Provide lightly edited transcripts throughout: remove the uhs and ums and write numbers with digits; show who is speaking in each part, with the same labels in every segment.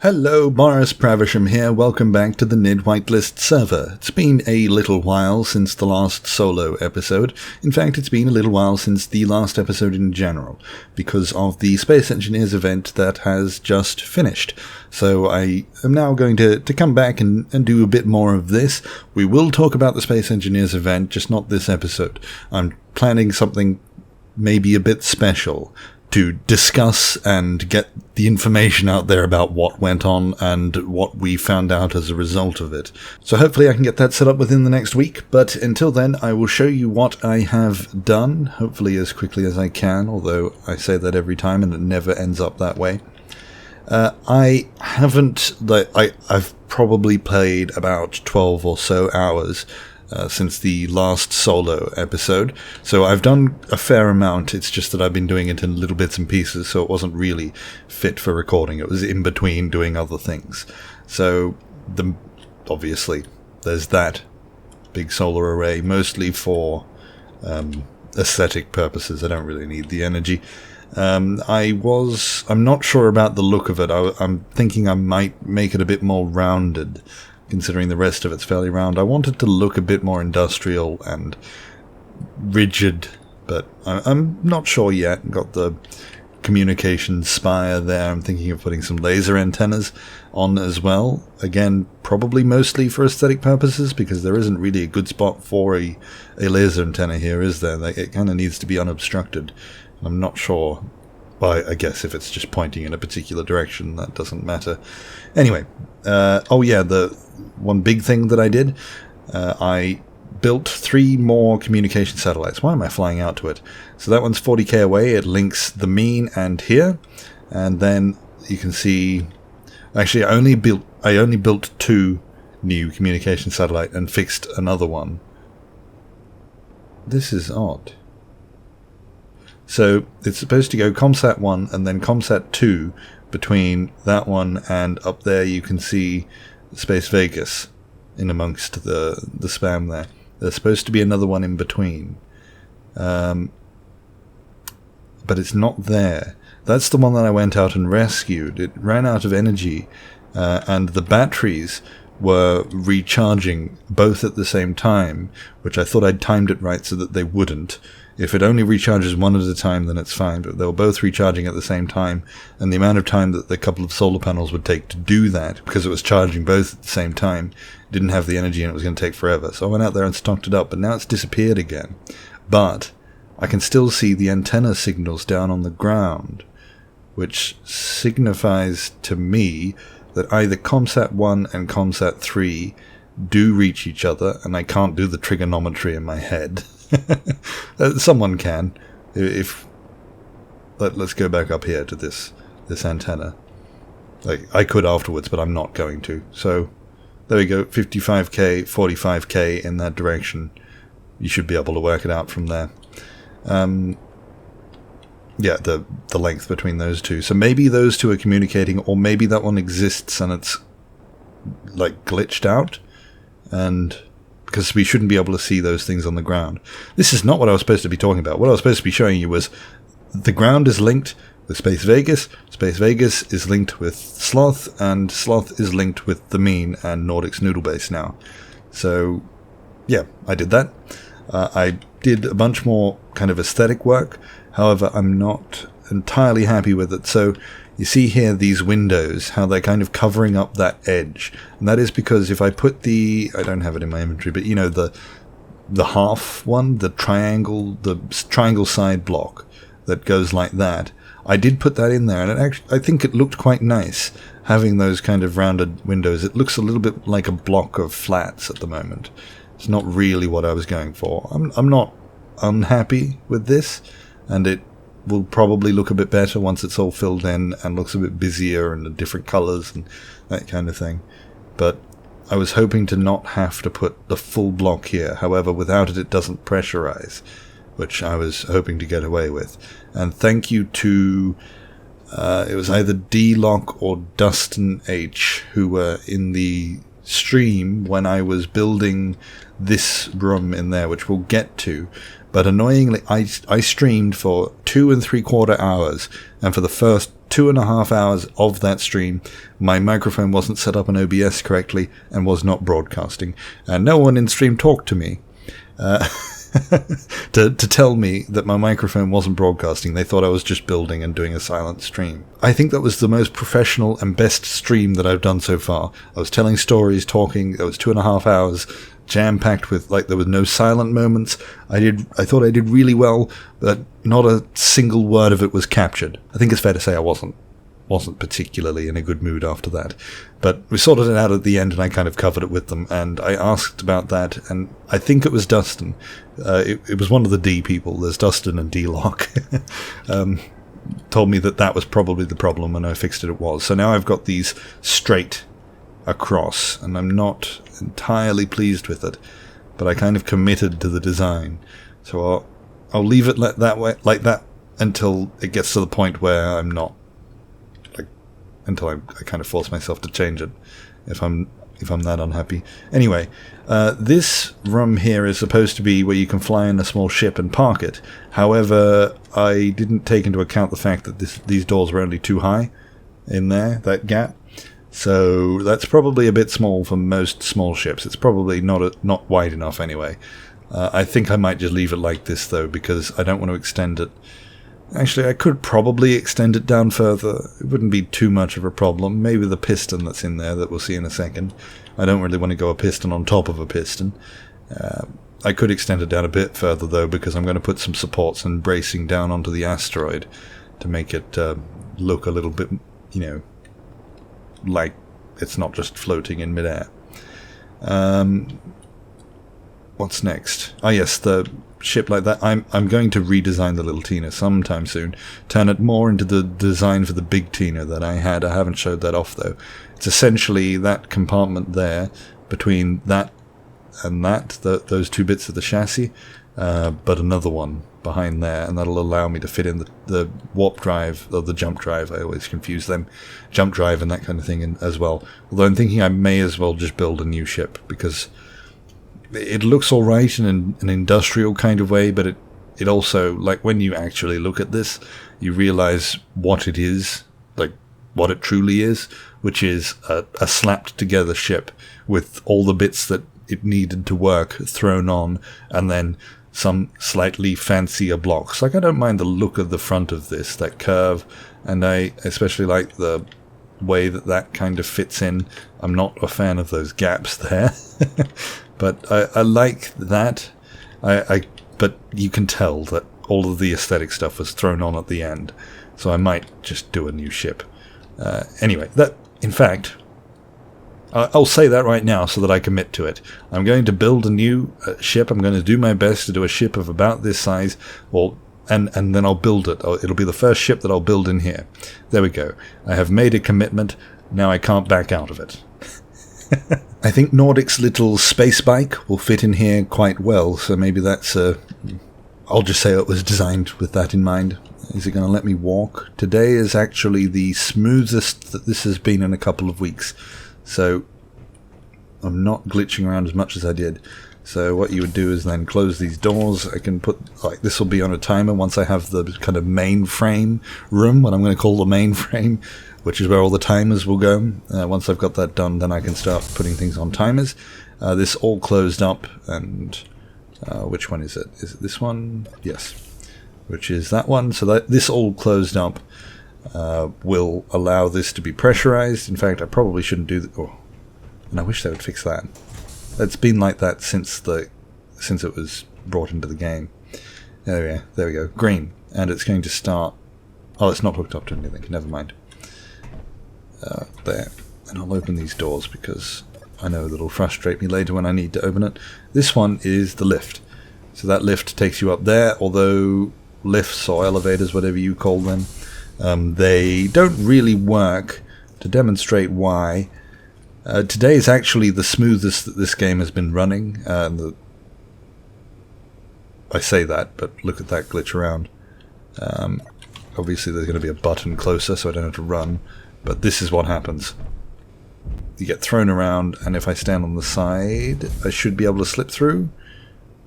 Speaker 1: Hello, Boris Pravisham here. Welcome back to the Nidd Whitelist server. It's been a little while since the last solo episode. In fact, it's been a little while since the last episode in general, because of the Space Engineers event that has just finished. So I am now going to come back and do a bit more of this. We will talk about the Space Engineers event, just not this episode. I'm planning something maybe a bit special to discuss and get the information out there about what went on and what we found out as a result of it. So hopefully I can get that set up within the next week, but until then I will show you what I have done, hopefully as quickly as I can, although I say that every time and it never ends up that way. I've probably played about 12 or so hours since the last solo episode, so I've done a fair amount. It's just that I've been doing it in little bits and pieces, so it wasn't really fit for recording. It was in between doing other things. So obviously there's that big solar array, mostly for aesthetic purposes. I don't really need the energy. I'm not sure about the look of it. I'm thinking I might make it a bit more rounded, considering the rest of it's fairly round. I want it to look a bit more industrial and rigid, but I'm not sure yet. Got the communication spire there. I'm thinking of putting some laser antennas on as well. Again, probably mostly for aesthetic purposes, because there isn't really a good spot for a laser antenna here, is there? It kind of needs to be unobstructed. I'm not sure. Well, I guess if it's just pointing in a particular direction, that doesn't matter. Anyway, the one big thing that I did, I built 3 more communication satellites. Why am I flying out to it? So that one's 40k away. It links the mean and here, and then you can see. Actually, I only built 2 new communication satellite and fixed another one. This is odd. So it's supposed to go ComSat 1 and then ComSat 2 between that one, and up there you can see Space Vegas in amongst the spam there. There's supposed to be another one in between. But it's not there. That's the one that I went out and rescued. It ran out of energy, and the batteries were recharging both at the same time, which I thought I'd timed it right so that they wouldn't. If it only recharges one at a time, then it's fine, but they were both recharging at the same time, and the amount of time that the couple of solar panels would take to do that, because it was charging both at the same time, didn't have the energy and it was going to take forever. So I went out there and stocked it up, but now it's disappeared again. But I can still see the antenna signals down on the ground, which signifies to me that either ComSat 1 and ComSat 3 do reach each other, and I can't do the trigonometry in my head. Someone can. Let's go back up here to this antenna. I could afterwards, but I'm not going to. So there we go, 55k, 45k in that direction. You should be able to work it out from there. Yeah, the length between those two. So maybe those two are communicating, or maybe that one exists and it's like glitched out, and because we shouldn't be able to see those things on the ground. This is not what I was supposed to be talking about. What I was supposed to be showing you was the ground is linked with Space Vegas. Space Vegas is linked with Sloth, and Sloth is linked with the Mean and Nordic's Noodle Base now. So yeah, I did that. I did a bunch more kind of aesthetic work. However, I'm not entirely happy with it. So you see here these windows, how they're kind of covering up that edge. And that is because if I put I don't have it in my inventory, but you know, the half one, the triangle side block that goes like that, I did put that in there, and I think it looked quite nice having those kind of rounded windows. It looks a little bit like a block of flats at the moment. It's not really what I was going for. I'm not unhappy with this, and it will probably look a bit better once it's all filled in and looks a bit busier and different colors and that kind of thing. But I was hoping to not have to put the full block here. However, without it, it doesn't pressurize, which I was hoping to get away with. And thank you to it was either D-Lock or Dustin H, who were in the stream when I was building this room in there, which we'll get to. But annoyingly, I streamed for 2 3/4 hours, and for the first 2.5 hours of that stream, my microphone wasn't set up on OBS correctly and was not broadcasting. And no one in stream talked to me to tell me that my microphone wasn't broadcasting. They thought I was just building and doing a silent stream. I think that was the most professional and best stream that I've done so far. I was telling stories, talking. It was 2.5 hours, jam-packed with, like, there were no silent moments. I thought I did really well, but not a single word of it was captured. I think it's fair to say I wasn't particularly in a good mood after that. But we sorted it out at the end, and I kind of covered it with them, and I asked about that, and I think it was Dustin. It was one of the D people. There's Dustin and D-Lock. Told me that was probably the problem, and I fixed it was. So now I've got these straight across, and I'm not entirely pleased with it, but I kind of committed to the design. So I'll leave it like that until it gets to the point where I'm not, until I kind of force myself to change it if I'm that unhappy. Anyway, this room here is supposed to be where you can fly in a small ship and park it. However, I didn't take into account the fact that these doors were only too high in there, that gap. So that's probably a bit small for most small ships. It's probably not wide enough anyway. I think I might just leave it like this though, because I don't want to extend it. Actually, I could probably extend it down further. It wouldn't be too much of a problem. Maybe the piston that's in there that we'll see in a second. I don't really want to go a piston on top of a piston. I could extend it down a bit further though, because I'm going to put some supports and bracing down onto the asteroid to make it look a little bit, like it's not just floating in midair. What's next? Oh yes, the ship like that. I'm going to redesign the little Tina sometime soon. Turn it more into the design for the big Tina that I had. I haven't showed that off though. It's essentially that compartment there between that and those two bits of the chassis, but another one behind there, and that'll allow me to fit in the warp drive, or the jump drive. I always confuse them. Jump drive and that kind of thing as well. Although I'm thinking I may as well just build a new ship, because it looks alright in an industrial kind of way, but it also, like, when you actually look at this, you realize what it is, like what it truly is, which is a slapped together ship with all the bits that it needed to work thrown on, and then some slightly fancier blocks. Like, I don't mind the look of the front of this, that curve, and I especially like the way that kind of fits in. I'm not a fan of those gaps there. But I like that. But you can tell that all of the aesthetic stuff was thrown on at the end. So I might just do a new ship. Anyway, in fact, I'll say that right now so that I commit to it. I'm going to build a new ship. I'm going to do my best to do a ship of about this size, and then I'll build it. It'll be the first ship that I'll build in here. There we go. I have made a commitment. Now I can't back out of it. I think Nordic's little space bike will fit in here quite well, so maybe that's I'll just say it was designed with that in mind. Is it going to let me walk? Today is actually the smoothest that this has been in a couple of weeks, so I'm not glitching around as much as I did. So what you would do is then close these doors. I can put, like, this will be on a timer once I have the kind of mainframe room, what I'm going to call the mainframe, which is where all the timers will go. Once I've got that done, then I can start putting things on timers. This all closed up, and which one is it? Is it this one? Yes. Which is that one. So this all closed up will allow this to be pressurized. In fact, I probably shouldn't do that. Oh, and I wish they would fix that. It's been like that since it was brought into the game. There we go. Green. And it's going to start... Oh, it's not hooked up to anything. Never mind. There. And I'll open these doors because I know that'll frustrate me later when I need to open it. This one is the lift. So that lift takes you up there, although lifts or elevators, whatever you call them, they don't really work. To demonstrate why, today is actually the smoothest that this game has been running. I say that, but look at that glitch around. Obviously there's going to be a button closer so I don't have to run. But this is what happens. You get thrown around, and if I stand on the side, I should be able to slip through.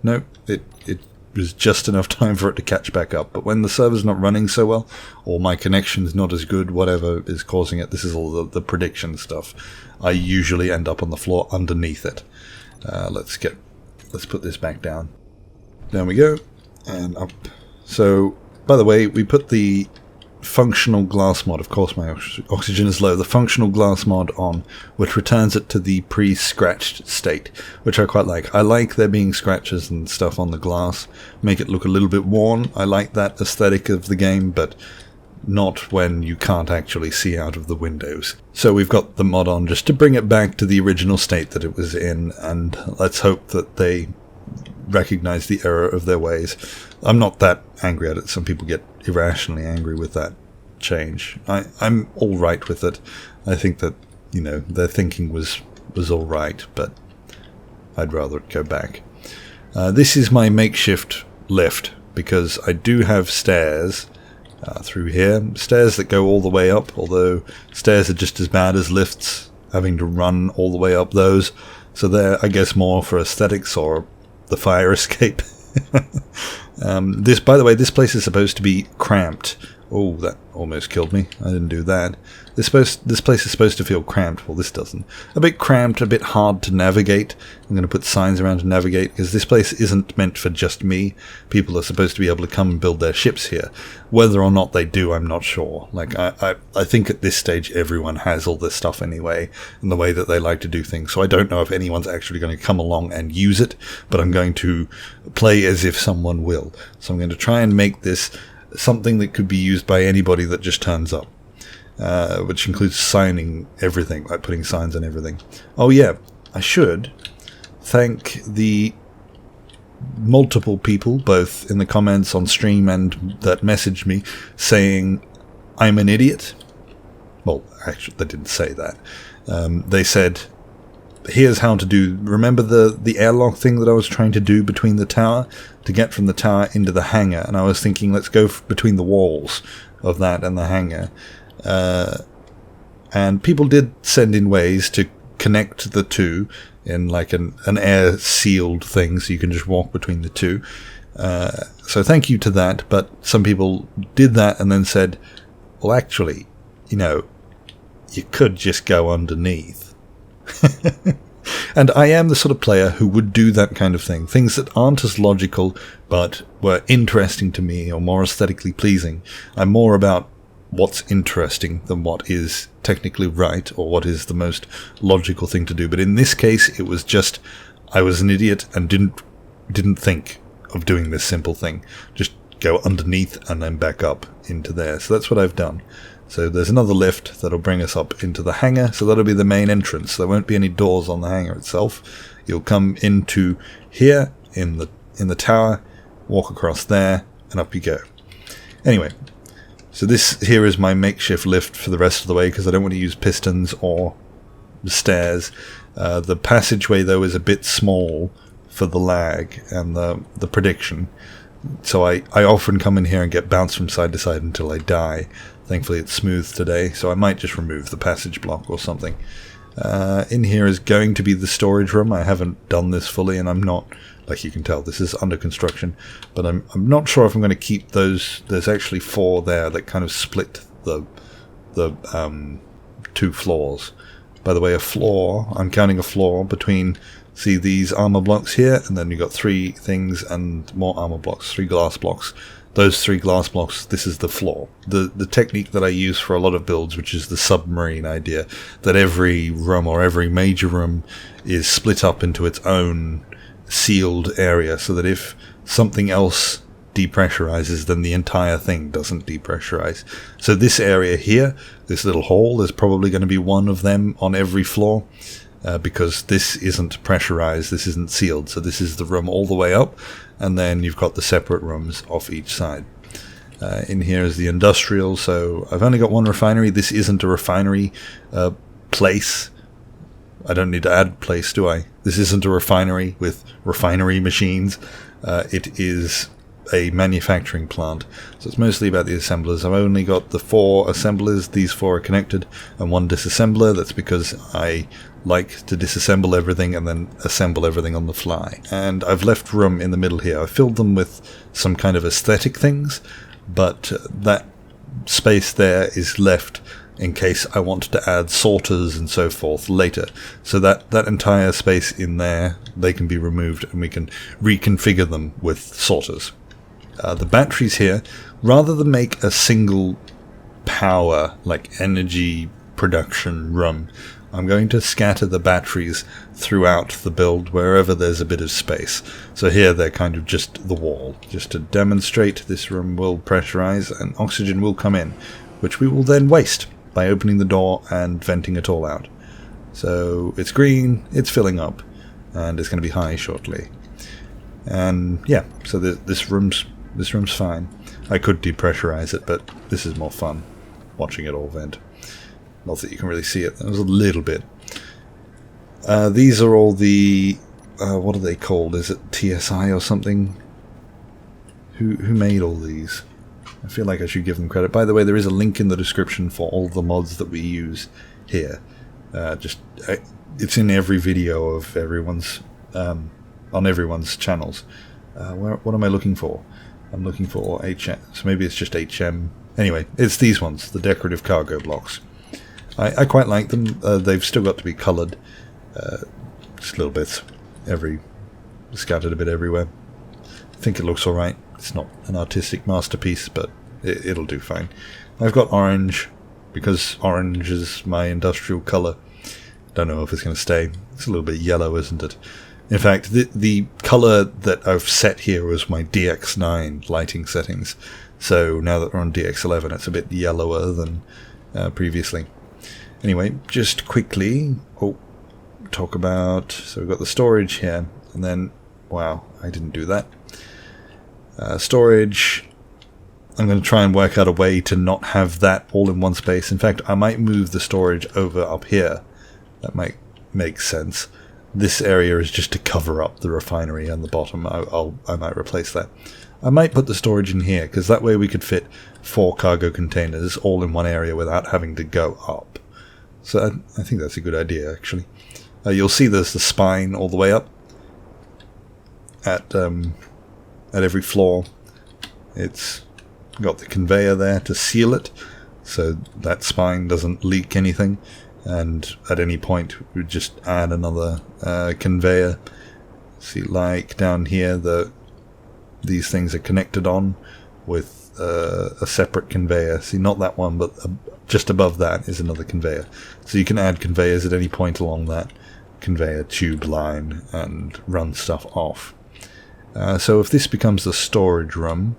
Speaker 1: Nope, it was just enough time for it to catch back up. But when the server's not running so well, or my connection's not as good, whatever is causing it, this is all the prediction stuff, I usually end up on the floor underneath it. Let's put this back down. There we go, and up. So, by the way, we put the functional glass mod, of course my oxygen is low, the functional glass mod on, which returns it to the pre-scratched state, which I quite like. I like there being scratches and stuff on the glass, make it look a little bit worn. I like that aesthetic of the game, but not when you can't actually see out of the windows. So we've got the mod on just to bring it back to the original state that it was in, and let's hope that they recognize the error of their ways. I'm not that angry at it. Some people get irrationally angry with that change. I'm all right with it. I think that, you know, their thinking was all right, but I'd rather it go back. This is my makeshift lift, because I do have stairs through here. Stairs that go all the way up, although stairs are just as bad as lifts, having to run all the way up those. So they're, I guess, more for aesthetics or the fire escape. This, by the way, this place is supposed to be cramped. Oh, that almost killed me. I didn't do that. This place is supposed to feel cramped. Well, this doesn't. A bit cramped, a bit hard to navigate. I'm going to put signs around to navigate, because this place isn't meant for just me. People are supposed to be able to come and build their ships here. Whether or not they do, I'm not sure. Like, I think at this stage everyone has all this stuff anyway, and the way that they like to do things. So I don't know if anyone's actually going to come along and use it, but I'm going to play as if someone will. So I'm going to try and make this something that could be used by anybody that just turns up. Which includes signing everything, like putting signs on everything. Oh yeah, I should thank the multiple people, both in the comments on stream and that messaged me, saying I'm an idiot. Well, actually, they didn't say that. They said, here's how to do, remember the airlock thing that I was trying to do between the tower, to get from the tower into the hangar, and I was thinking, let's go between the walls of that and the hangar. And people did send in ways to connect the two in like an air sealed thing, so you can just walk between the two. So thank you to that, but some people did that and then said, well, actually, you know, you could just go underneath. And I am the sort of player who would do that kind of thing. Things that aren't as logical, but were interesting to me or more aesthetically pleasing. I'm more about what's interesting than what is technically right or what is the most logical thing to do. But in this case, it was just, I was an idiot and didn't think of doing this simple thing. Just go underneath and then back up into there. So that's what I've done. So there's another lift that'll bring us up into the hangar. So that'll be the main entrance. There won't be any doors on the hangar itself. You'll come into here in the tower, walk across there, and up you go. Anyway, so this here is my makeshift lift for the rest of the way, because I don't want to use pistons or stairs. The passageway, though, is a bit small for the lag and the prediction. So I often come in here and get bounced from side to side until I die. Thankfully it's smooth today, so I might just remove the passage block or something. In here is going to be the storage room. I haven't done this fully, and I'm not, like you can tell, this is under construction, but I'm not sure if I'm going to keep those. There's actually 4 there that kind of split the two floors. By the way, a floor, I'm counting a floor between, see these armor blocks here, and then you've got 3 things and more armor blocks, 3 glass blocks. Those 3 glass blocks, this is the floor. The technique that I use for a lot of builds, which is the submarine idea, that every room or every major room is split up into its own sealed area, so that if something else depressurizes, then the entire thing doesn't depressurize. So this area here, this little hole, there's probably going to be one of them on every floor, because this isn't pressurized, this isn't sealed. So this is the room all the way up, and then you've got the separate rooms off each side. In here is the industrial, so I've only got 1 refinery. This isn't a refinery place. I don't need to add place, do I? This isn't a refinery with refinery machines. It is a manufacturing plant. So it's mostly about the assemblers. I've only got the 4 assemblers. These 4 are connected, and 1 disassembler. That's because I like to disassemble everything and then assemble everything on the fly. And I've left room in the middle here. I've filled them with some kind of aesthetic things, but that space there is left in case I want to add sorters and so forth later. So that entire space in there, they can be removed and we can reconfigure them with sorters. The batteries here, rather than make a single power, like energy production room, I'm going to scatter the batteries throughout the build wherever there's a bit of space. So here they're kind of just the wall. Just to demonstrate, this room will pressurize and oxygen will come in, which we will then waste by opening the door and venting it all out. So it's green, it's filling up, and it's going to be high shortly. And yeah, so this room's fine. I could depressurize it, but this is more fun, watching it all vent. Not that you can really see it. That was a little bit. These are all the... what are they called? Is it TSI or something? Who made all these? I feel like I should give them credit. By the way, there is a link in the description for all the mods that we use here. It's in every video of everyone's... on everyone's channels. What am I looking for? I'm looking for HM. So maybe it's just HM. Anyway, it's these ones, the decorative cargo blocks. I quite like them. They've still got to be coloured. Just little bits. Scattered a bit everywhere. I think it looks alright. It's not an artistic masterpiece, but it'll do fine. I've got orange, because orange is my industrial colour. Don't know if it's going to stay. It's a little bit yellow, isn't it? In fact, the colour that I've set here was my DX9 lighting settings. So now that we're on DX11, it's a bit yellower than previously. Anyway, just quickly, talk about... So we've got the storage here, and then... Wow, I didn't do that. Storage... I'm going to try and work out a way to not have that all in one space. In fact, I might move the storage over up here. That might make sense. This area is just to cover up the refinery on the bottom. I might replace that. I might put the storage in here, because that way we could fit 4 cargo containers all in one area without having to go up. So I think that's a good idea, actually. You'll see there's the spine all the way up at every floor. It's got the conveyor there to seal it, so that spine doesn't leak anything. And at any point, we just add another conveyor. See, like down here, these things are connected on with a separate conveyor. See, not that one, but just above that is another conveyor. So you can add conveyors at any point along that conveyor tube line and run stuff off. So if this becomes the storage room,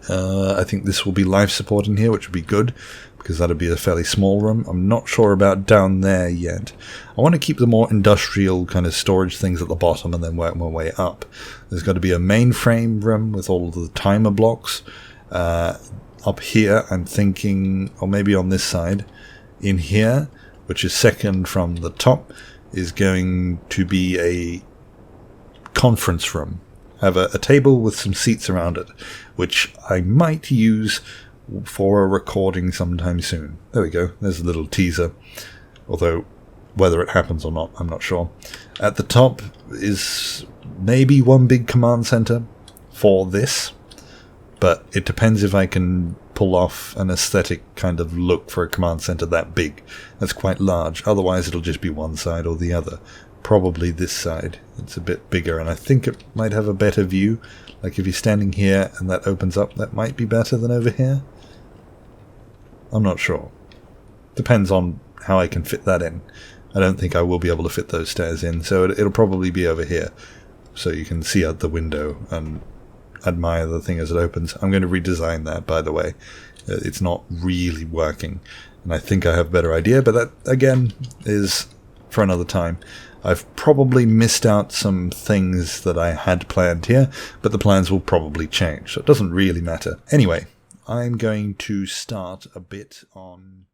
Speaker 1: I think this will be life support in here, which would be good, because that'll be a fairly small room. I'm not sure about down there yet. I want to keep the more industrial kind of storage things at the bottom and then work my way up. There's got to be a mainframe room with all of the timer blocks. Up here, I'm thinking, or maybe on this side, in here, which is second from the top, is going to be a conference room. Have a table with some seats around it, which I might use for a recording sometime soon. There we go. There's a little teaser. Although, whether it happens or not, I'm not sure. At the top is maybe one big command center for this, but it depends if I can pull off an aesthetic kind of look for a command center that big. That's quite large. Otherwise, it'll just be one side or the other. Probably this side. It's a bit bigger, and I think it might have a better view. Like if you're standing here and that opens up, that might be better than over here. I'm not sure. Depends on how I can fit that in. I don't think I will be able to fit those stairs in, so it'll probably be over here. So you can see out the window and admire the thing as it opens. I'm going to redesign that, by the way. It's not really working, and I think I have a better idea, but that, again, is for another time. I've probably missed out some things that I had planned here, but the plans will probably change, so it doesn't really matter. Anyway, I'm going to start a bit on...